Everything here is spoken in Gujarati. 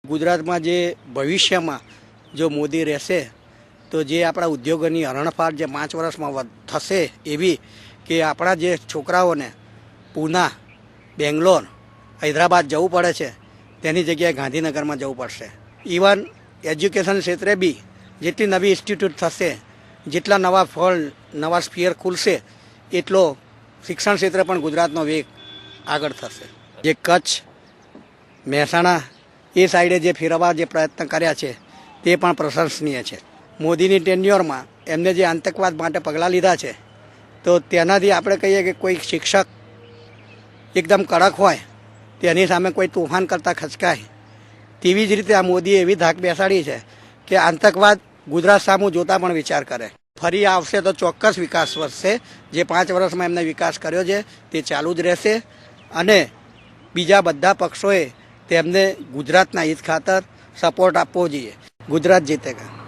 ગુજરાતમાં જે ભવિષ્યમાં જો મોદી રહેશે તો જે આપણા ઉદ્યોગોની હરણફાળ જે 5 વર્ષમાં થશે એવી કે આપણા જે છોકરાઓને પૂના, બેંગ્લોર, હૈદરાબાદ જવું પડે છે તેની જગ્યાએ ગાંધીનગરમાં જવું પડશે. ઇવન એજ્યુકેશન ક્ષેત્રે બી જેટલી નવી ઇન્સ્ટિટ્યૂટ થશે, જેટલા નવા ફળ, નવા સ્ફિયર ખુલશે એટલો શિક્ષણ ક્ષેત્રે પણ ગુજરાતનો વેગ આગળ થશે. જે કચ્છ, મહેસાણા એ સાઈડે જે ફેરવવા જે પ્રયત્ન કર્યા છે તે પણ પ્રશંસનીય છે. મોદીની ટેન્યુઅરમાં એમને જે આતંકવાદ માટે પગલાં લીધા છે તો તેનાથી આપણે કહીએ કે કોઈ શિક્ષક એકદમ કડક હોય તેની સામે કોઈ તોફાન કરતાં ખચકાય, તેવી જ રીતે આ મોદીએ એવી ધાક બેસાડી છે કે આતંકવાદ ગુજરાત સામું જોતા પણ વિચાર કરે. ફરી આવશે તો ચોક્કસ વિકાસ વધશે. જે 5 વર્ષમાં એમને વિકાસ કર્યો છે તે ચાલુ જ રહેશે અને બીજા બધા પક્ષોએ તેમને ગુજરાતના હિત ખાતર સપોર્ટ આપવો જોઈએ. ગુજરાત જીતેગા.